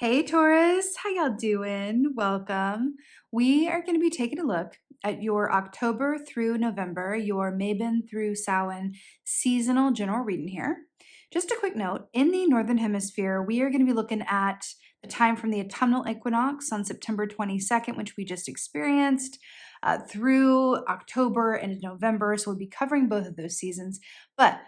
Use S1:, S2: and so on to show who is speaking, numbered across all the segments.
S1: Hey Taurus, how y'all doing? Welcome. We are going to be taking a look at your October through November, your Mabon through Samhain seasonal general reading here. Just a quick note, in the Northern Hemisphere, we are going to be looking at the time from the autumnal equinox on September 22nd, which we just experienced, through October and November. So we'll be covering both of those seasons. But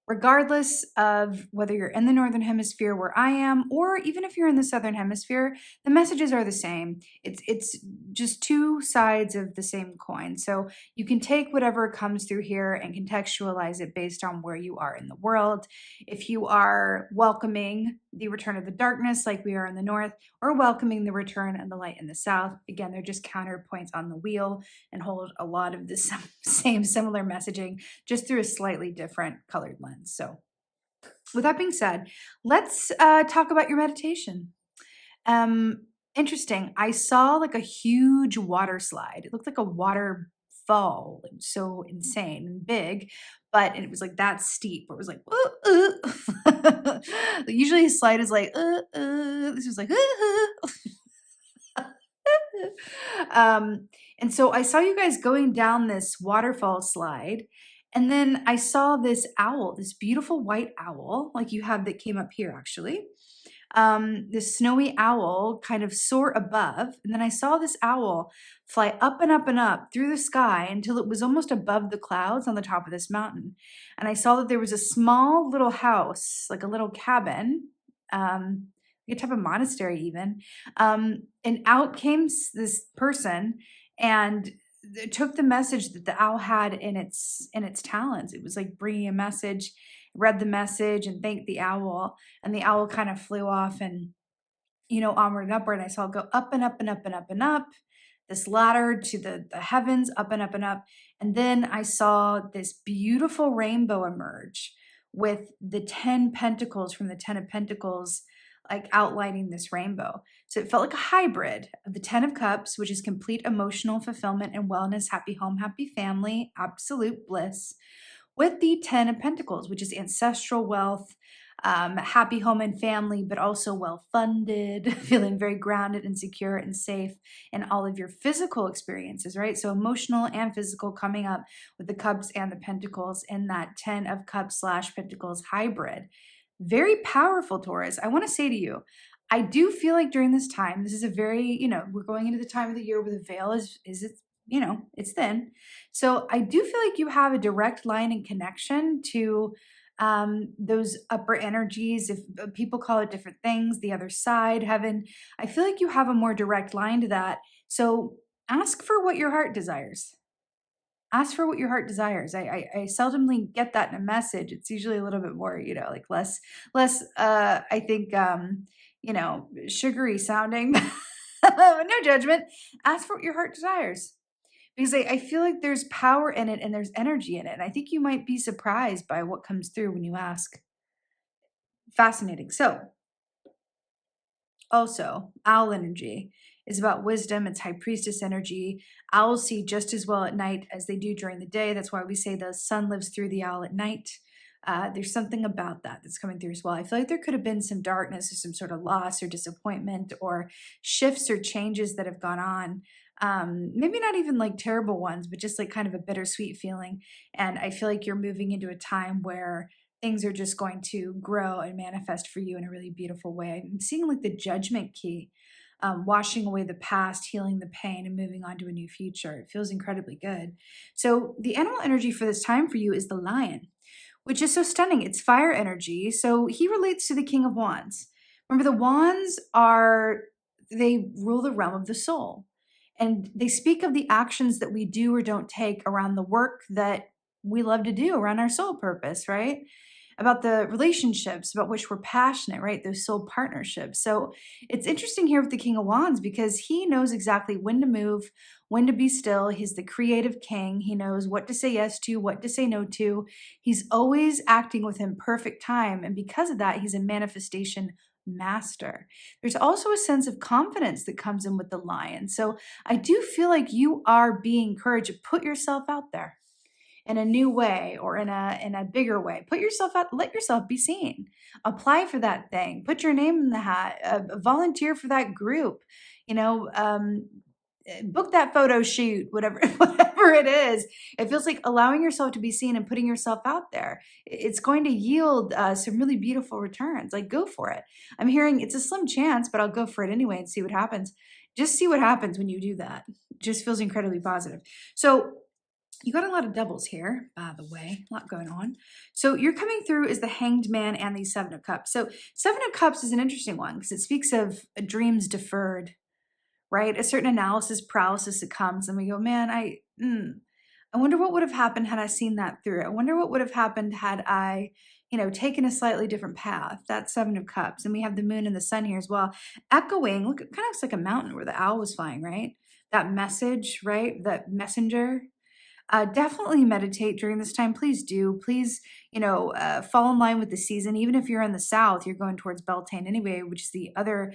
S1: regardless of whether you're in the Northern Hemisphere where I am, or even if you're in the Southern Hemisphere, the messages are the same. It's just two sides of the same coin. So you can take whatever comes through here and contextualize it based on where you are in the world. If you are welcoming the return of the darkness like we are in the North, or welcoming the return of the light in the South, again, they're just counterpoints on the wheel and hold a lot of the same similar messaging, just through a slightly different colored lens. So with that being said, let's talk about your meditation. Interesting. I saw like a huge water slide. It looked like a waterfall. It was so insane and big, but it was like that steep. Where it was like, usually a slide is like, this was like, and so I saw you guys going down this waterfall slide. And then I saw this owl, this beautiful white owl, like you have that came up here actually. This snowy owl kind of soar above. And then I saw this owl fly up and up and up through the sky until it was almost above the clouds on the top of this mountain. And I saw that there was a small little house, like a little cabin, like a type of monastery even. And out came this person and it took the message that the owl had in its talons. It was like bringing a message, read the message and thanked the owl, and the owl kind of flew off and onward and upward. And I saw it go up and up and up and up and up this ladder to the heavens, up and up and up. And then I saw this beautiful rainbow emerge with the 10 pentacles from the 10 of Pentacles, like outlining this rainbow. So it felt like a hybrid of the 10 of Cups, which is complete emotional fulfillment and wellness, happy home, happy family, absolute bliss, with the 10 of Pentacles, which is ancestral wealth, happy home and family, but also well-funded, feeling very grounded and secure and safe in all of your physical experiences, right? So emotional and physical coming up with the Cups and the Pentacles in that 10 of Cups / Pentacles hybrid. Very powerful, Taurus. I want to say to you, I do feel like during this time, this is a very, we're going into the time of the year where the veil is it's thin. So I do feel like you have a direct line and connection to those upper energies. If people call it different things, the other side, heaven, I feel like you have a more direct line to that. So ask for what your heart desires. Ask for what your heart desires. I seldomly get that in a message. It's usually a little bit more, like less, I think, sugary sounding. No judgment. Ask for what your heart desires, because I feel like there's power in it and there's energy in it. And I think you might be surprised by what comes through when you ask. Fascinating. So also, owl energy is about wisdom. It's high priestess energy. Owls see just as well at night as they do during the day. That's why we say the sun lives through the owl at night. There's something about that that's coming through as well. I feel like there could have been some darkness or some sort of loss or disappointment or shifts or changes that have gone on. Maybe not even like terrible ones, but just like kind of a bittersweet feeling. And I feel like you're moving into a time where things are just going to grow and manifest for you in a really beautiful way. I'm seeing like the judgment key, washing away the past, healing the pain, and moving on to a new future. It feels incredibly good. So the animal energy for this time for you is the lion, which is so stunning. It's fire energy. So he relates to the King of Wands. Remember, the wands they rule the realm of the soul. And they speak of the actions that we do or don't take around the work that we love to do around our soul purpose, right? About the relationships about which we're passionate, right? Those soul partnerships. So it's interesting here with the King of Wands because he knows exactly when to move, when to be still. He's the creative king. He knows what to say yes to, what to say no to. He's always acting within perfect time. And because of that, he's a manifestation master. There's also a sense of confidence that comes in with the lion. So I do feel like you are being encouraged to put yourself out there in a new way or in a bigger way. Put yourself out, let yourself be seen. Apply for that thing. Put your name in the hat. Volunteer for that group. You know, book that photo shoot, whatever whatever it is. It feels like allowing yourself to be seen and putting yourself out there. It's going to yield some really beautiful returns. Like, go for it. I'm hearing it's a slim chance, but I'll go for it anyway and see what happens. Just see what happens when you do that. It just feels incredibly positive. So you got a lot of doubles here, by the way, a lot going on. So you're coming through as the Hanged Man and the Seven of Cups. So Seven of Cups is an interesting one because it speaks of dreams deferred, right? A certain analysis paralysis that comes and we go, man, I wonder what would have happened had I seen that through. I wonder what would have happened had I, taken a slightly different path. That's Seven of Cups. And we have the moon and the sun here as well. Echoing, look, it kind of looks like a mountain where the owl was flying, right? That message, right? That messenger. Definitely meditate during this time. Please do. Please, fall in line with the season. Even if you're in the south, you're going towards Beltane anyway, which is the other,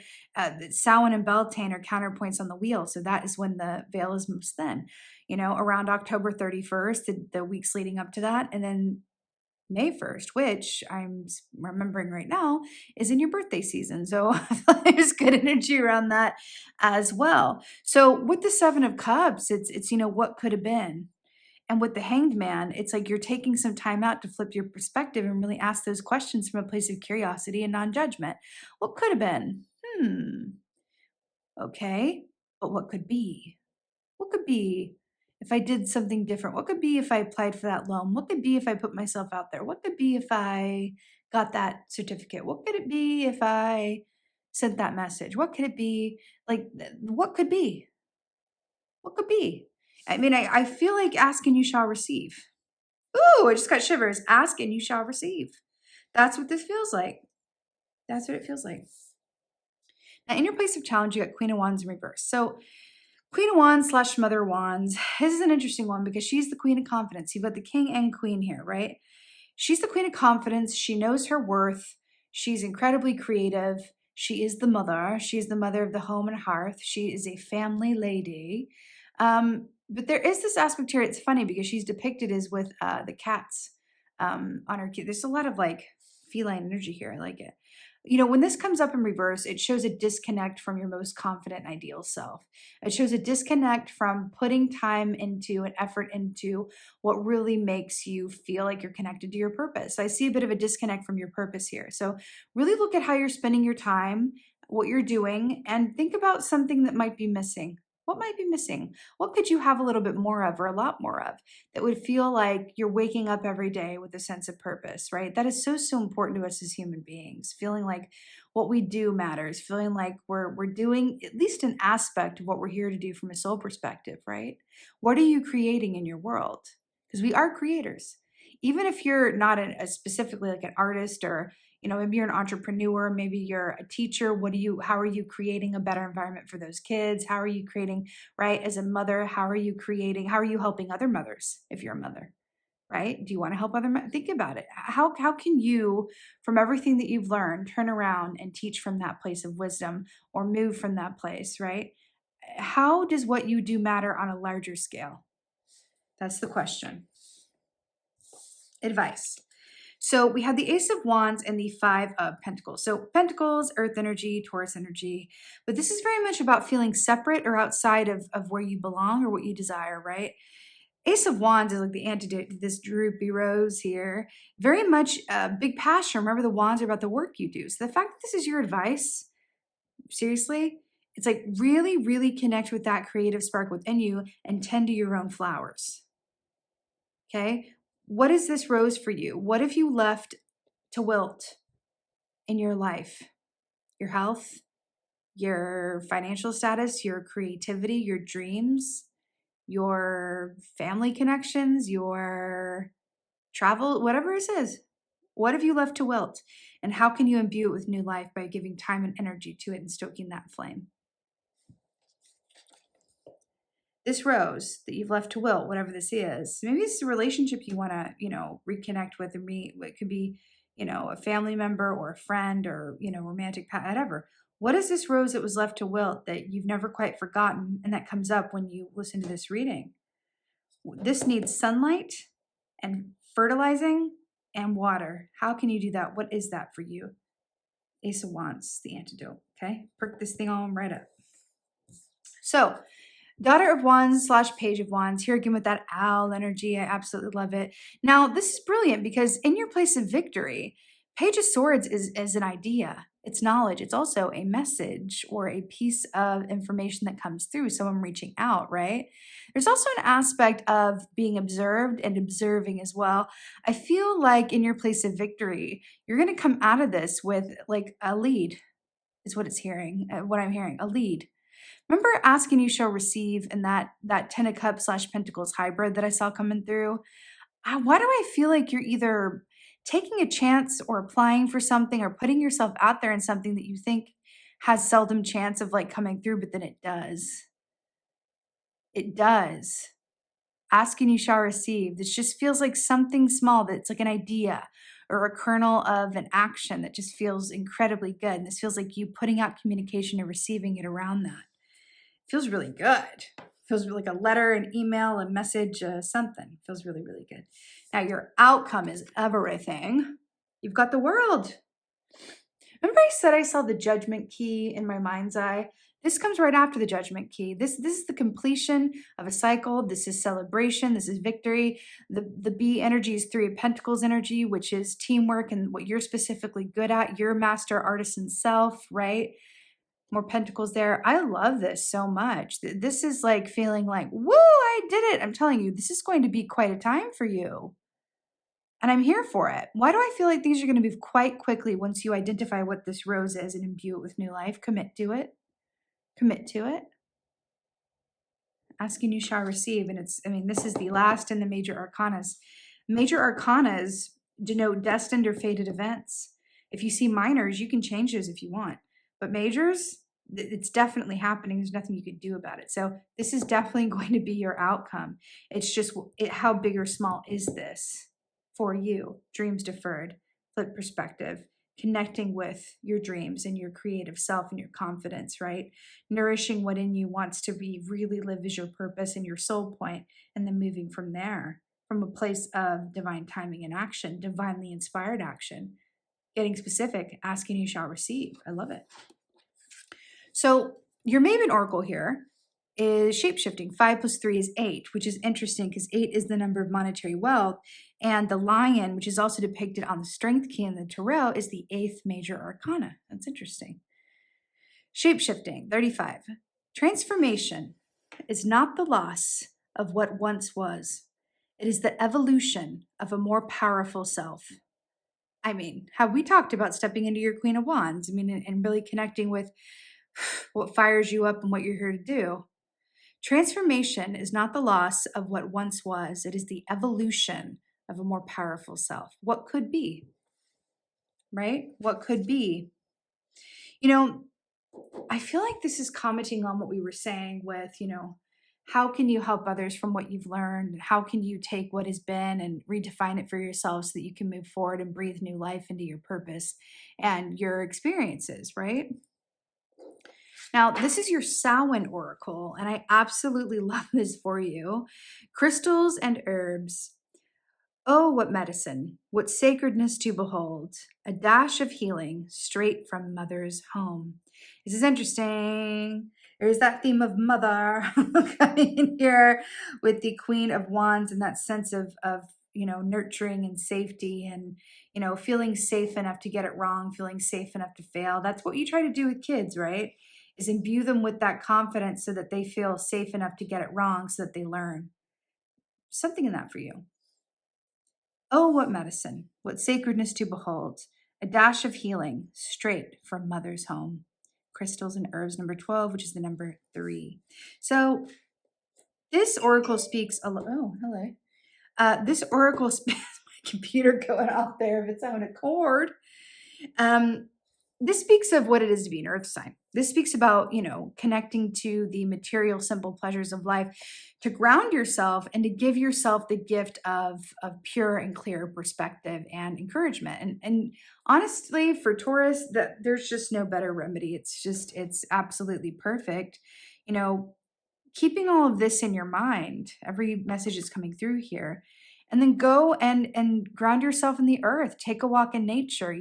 S1: Samhain and Beltane are counterpoints on the wheel. So that is when the veil is most thin, around October 31st, the weeks leading up to that. And then May 1st, which I'm remembering right now, is in your birthday season. So there's good energy around that as well. So with the Seven of Cups, it's what could have been. And with the Hanged Man, it's like you're taking some time out to flip your perspective and really ask those questions from a place of curiosity and non-judgment. What could have been? Okay, but what could be? What could be if I did something different? What could be if I applied for that loan? What could be if I put myself out there? What could be if I got that certificate? What could it be if I sent that message? What could it be? Like, what could be? What could be? I mean, I feel like ask and you shall receive. Ooh, I just got shivers. Ask and you shall receive. That's what this feels like. That's what it feels like. Now, in your place of challenge, you got Queen of Wands in reverse. So Queen of Wands / Mother of Wands. This is an interesting one because she's the Queen of Confidence. You've got the King and Queen here, right? She's the Queen of Confidence. She knows her worth. She's incredibly creative. She is the mother. She's the mother of the home and hearth. She is a family lady. But there is this aspect here. It's funny because she's depicted as with the cats on her. There's a lot of like feline energy here. I like it. When this comes up in reverse, it shows a disconnect from your most confident and ideal self. It shows a disconnect from putting time into and effort into what really makes you feel like you're connected to your purpose. So I see a bit of a disconnect from your purpose here. So really look at how you're spending your time, what you're doing, and think about something that might be missing. What might be missing? What could you have a little bit more of or a lot more of that would feel like you're waking up every day with a sense of purpose, right? That is so, so important to us as human beings, feeling like what we do matters, feeling like we're doing at least an aspect of what we're here to do from a soul perspective, right? What are you creating in your world? Because we are creators. Even if you're not specifically like an artist or maybe you're an entrepreneur, maybe you're a teacher. How are you creating a better environment for those kids? How are you creating, right? As a mother, how are you helping other mothers if you're a mother, right? Do you want to help other mothers? Think about it. How can you, from everything that you've learned, turn around and teach from that place of wisdom or move from that place, right? How does what you do matter on a larger scale? That's the question. Advice. So we have the Ace of Wands and the Five of Pentacles. So Pentacles, Earth energy, Taurus energy. But this is very much about feeling separate or outside of where you belong or what you desire, right? Ace of Wands is like the antidote to this droopy rose here. Very much big passion. Remember, the wands are about the work you do. So the fact that this is your advice, seriously, it's like really, really connect with that creative spark within you and tend to your own flowers. Okay? What is this rose for you? What have you left to wilt in your life? Your health, your financial status, your creativity, your dreams, your family connections, your travel, whatever it is. What have you left to wilt? And how can you imbue it with new life by giving time and energy to it and stoking that flame? This rose that you've left to wilt, whatever this is, maybe it's a relationship you want to, reconnect with or meet. It could be, a family member or a friend or, romantic, whatever. What is this rose that was left to wilt that you've never quite forgotten and that comes up when you listen to this reading? This needs sunlight. and fertilizing and water. How can you do that? What is that for you? Ace of Wands, the antidote. Okay, perk this thing on right up. So, Daughter of Wands / Page of Wands, here again with that owl energy. I absolutely love it. Now, this is brilliant because in your place of victory, Page of Swords is an idea. It's knowledge. It's also a message or a piece of information that comes through, someone reaching out, right? There's also an aspect of being observed and observing as well. I feel like in your place of victory, you're going to come out of this with like a lead, is what what I'm hearing, a lead. Remember asking you shall receive and that 10 of cups / pentacles hybrid that I saw coming through? Why do I feel like you're either taking a chance or applying for something or putting yourself out there in something that you think has seldom chance of like coming through, but then it does. It does. Asking you shall receive. This just feels like something small that's like an idea or a kernel of an action that just feels incredibly good. And this feels like you putting out communication and receiving it around that. Feels really good. Feels like a letter, an email, a message, something. Feels really, really good. Now your outcome is everything. You've got the World. Remember I said I saw the Judgment key in my mind's eye? This comes right after the Judgment key. This is the completion of a cycle. This is celebration. This is victory. The B energy is 3 of Pentacles energy, which is teamwork and what you're specifically good at, your master artisan self, right? More pentacles there. I love this so much. This is like feeling like, woo, I did it. I'm telling you, this is going to be quite a time for you. And I'm here for it. Why do I feel like things are going to move quite quickly once you identify what this rose is and imbue it with new life? Commit to it. Commit to it. Asking you shall receive. And this is the last in the major arcanas. Major arcanas denote destined or fated events. If you see minors, you can change those if you want. But majors, it's definitely happening. There's nothing you can do about it. So this is definitely going to be your outcome. It's just how big or small is this for you? Dreams deferred, flip perspective, connecting with your dreams and your creative self and your confidence, right? Nourishing what in you wants to be really live as your purpose and your soul point, and then moving from there, from a place of divine timing and action, divinely inspired action. Getting specific, asking you shall receive. I love it. So your Mabon Oracle here is shapeshifting. 5 + 3 is 8, which is interesting because 8 is the number of monetary wealth. And the lion, which is also depicted on the strength key in the tarot, is the 8th major arcana. That's interesting. Shapeshifting, 35. Transformation is not the loss of what once was. It is the evolution of a more powerful self. Have we talked about stepping into your Queen of Wands? And really connecting with what fires you up and what you're here to do. Transformation is not the loss of what once was. It is the evolution of a more powerful self. What could be, right? What could be? I feel like this is commenting on what we were saying with, how can you help others from what you've learned? How can you take what has been and redefine it for yourself so that you can move forward and breathe new life into your purpose and your experiences, right? Now, this is your Samhain Oracle, and I absolutely love this for you. Crystals and herbs. Oh, what medicine, what sacredness to behold. A dash of healing straight from mother's home. This is interesting. There's that theme of mother coming in here with the Queen of Wands and that sense of nurturing and safety and, feeling safe enough to get it wrong, feeling safe enough to fail. That's what you try to do with kids, right? Is imbue them with that confidence so that they feel safe enough to get it wrong so that they learn. Something in that for you. Oh, what medicine, what sacredness to behold. A dash of healing straight from mother's home. Crystals and herbs, number 12, which is the number 3. So this oracle speaks, oh, hello. This oracle speaks, my computer going off there of its own accord. This speaks of what it is to be an earth sign. This speaks about, connecting to the material, simple pleasures of life, to ground yourself and to give yourself the gift of pure and clear perspective and encouragement. And honestly, for Taurus, there's just no better remedy. It's absolutely perfect. Keeping all of this in your mind, every message is coming through here. And then go and ground yourself in the earth. Take a walk in nature,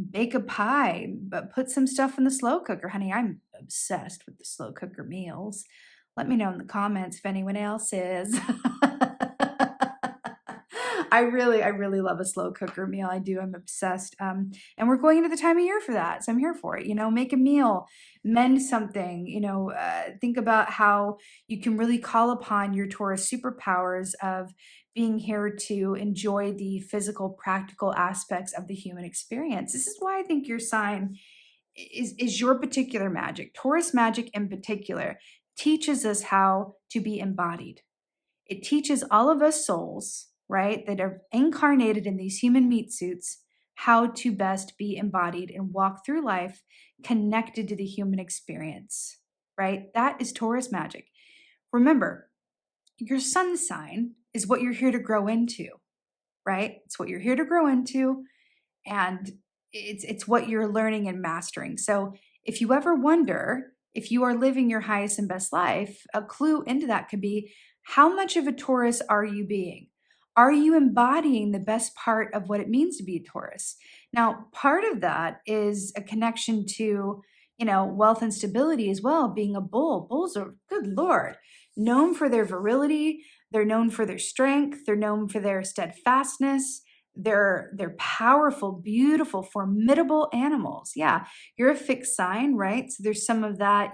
S1: bake a pie, but put some stuff in the slow cooker. Honey, I'm obsessed with the slow cooker meals. Let me know in the comments if anyone else is. I really love a slow cooker meal. I do. I'm obsessed. And we're going into the time of year for that. So I'm here for it. Make a meal, mend something, think about how you can really call upon your Taurus superpowers of being here to enjoy the physical, practical aspects of the human experience. This is why I think your sign is your particular magic. Taurus magic in particular teaches us how to be embodied. It teaches all of us souls, right, that are incarnated in these human meat suits, how to best be embodied and walk through life connected to the human experience, right? That is Taurus magic. Remember, your sun sign is what you're here to grow into, right? It's what you're here to grow into, and it's what you're learning and mastering. So if you ever wonder if you are living your highest and best life, a clue into that could be, how much of a Taurus are you being? Are you embodying the best part of what it means to be a Taurus? Now, part of that is a connection to, wealth and stability as well, being a bull. Bulls are, good Lord, known for their virility. They're known for their strength. They're known for their steadfastness. They're powerful, beautiful, formidable animals. Yeah, you're a fixed sign, right? So there's some of that,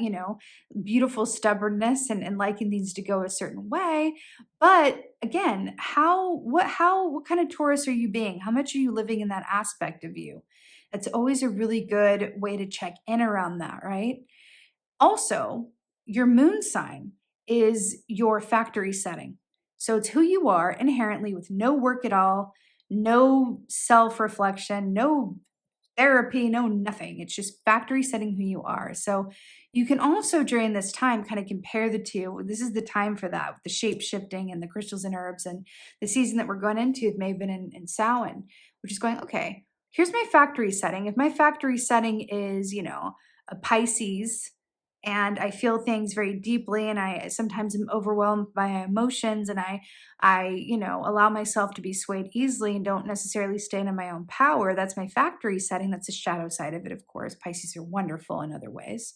S1: beautiful stubbornness and liking things to go a certain way. But again, what kind of Taurus are you being? How much are you living in that aspect of you? That's always a really good way to check in around that, right? Also, your moon sign is your factory setting. So it's who you are inherently with no work at all, no self-reflection, no therapy, no nothing. It's just factory setting who you are. So you can also during this time kind of compare the two. This is the time for that, with the shape shifting and the crystals and herbs, and the season that we're going into with Mabon and Samhain, which is going, okay, here's my factory setting. If my factory setting is, a Pisces, and I feel things very deeply, and I sometimes am overwhelmed by my emotions, and I allow myself to be swayed easily and don't necessarily stand in my own power. That's my factory setting. That's the shadow side of it, of course. Pisces are wonderful in other ways.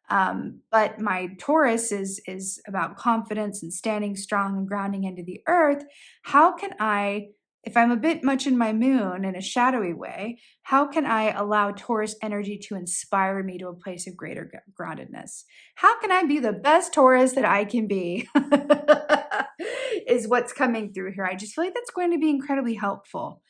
S1: But my Taurus is about confidence and standing strong and grounding into the earth. How can I, if I'm a bit much in my moon in a shadowy way, how can I allow Taurus energy to inspire me to a place of greater groundedness? How can I be the best Taurus that I can be? Is what's coming through here. I just feel like that's going to be incredibly helpful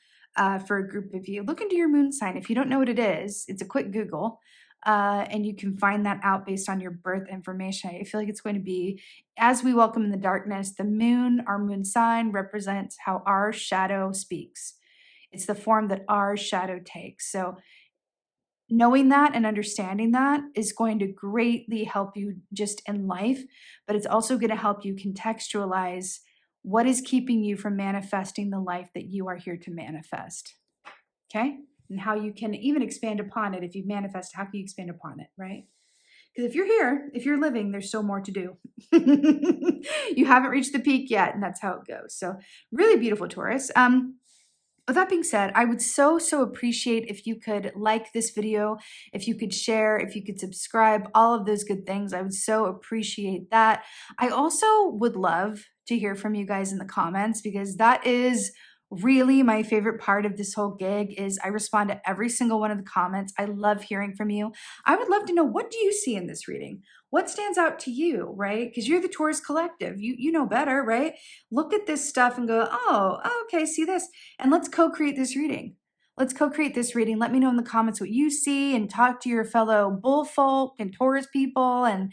S1: for a group of you. Look into your moon sign. If you don't know what it is, it's a quick Google. And you can find that out based on your birth information. I feel like it's going to be, as we welcome in the darkness, the moon, our moon sign, represents how our shadow speaks. It's the form that our shadow takes. So knowing that and understanding that is going to greatly help you just in life, but it's also going to help you contextualize what is keeping you from manifesting the life that you are here to manifest. Okay? And how you can even expand upon it. If you've manifested, how can you expand upon it, right? Because if you're here, if you're living, there's still more to do. You haven't reached the peak yet, and that's how it goes. So really beautiful, Taurus. With that being said, I would so appreciate if you could like this video, if you could share, if you could subscribe, all of those good things. I would so appreciate that. I also would love to hear from you guys in the comments, because that is really my favorite part of this whole gig. Is I respond to every single one of the comments. I love hearing from you. I would love to know, what do you see in this reading? What stands out to you, right? Because you're the Taurus collective. You know better, right? Look at this stuff and go, oh, okay, see this. And let's co-create this reading. Let's co-create this reading. Let me know in the comments what you see, and talk to your fellow bullfolk and Taurus people, and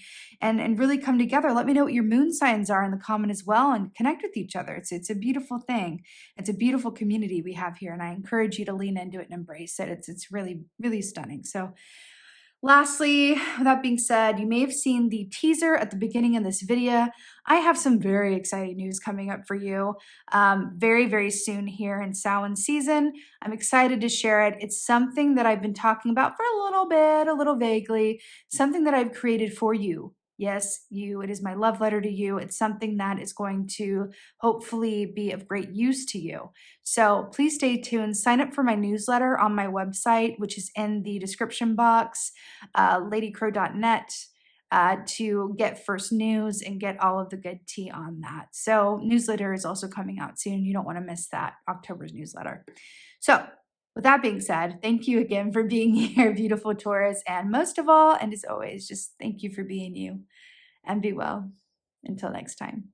S1: really come together. Let me know what your moon signs are in the comment as well, and connect with each other. It's a beautiful thing. It's a beautiful community we have here, and I encourage you to lean into it and embrace it. It's really, really stunning. So lastly, with that being said, you may have seen the teaser at the beginning of this video. I have some very exciting news coming up for you very, very soon here in Samhain season. I'm excited to share it. It's something that I've been talking about for a little bit, a little vaguely, something that I've created for you, Yes, you. It is my love letter to you. It's something that is going to hopefully be of great use to you. So please stay tuned. Sign up for my newsletter on my website, which is in the description box, ladycrow.net, to get first news and get all of the good tea on that. So newsletter is also coming out soon. You don't want to miss that, October's newsletter. So with that being said, thank you again for being here, beautiful Taurus. And most of all, and as always, just thank you for being you, and be well. Until next time.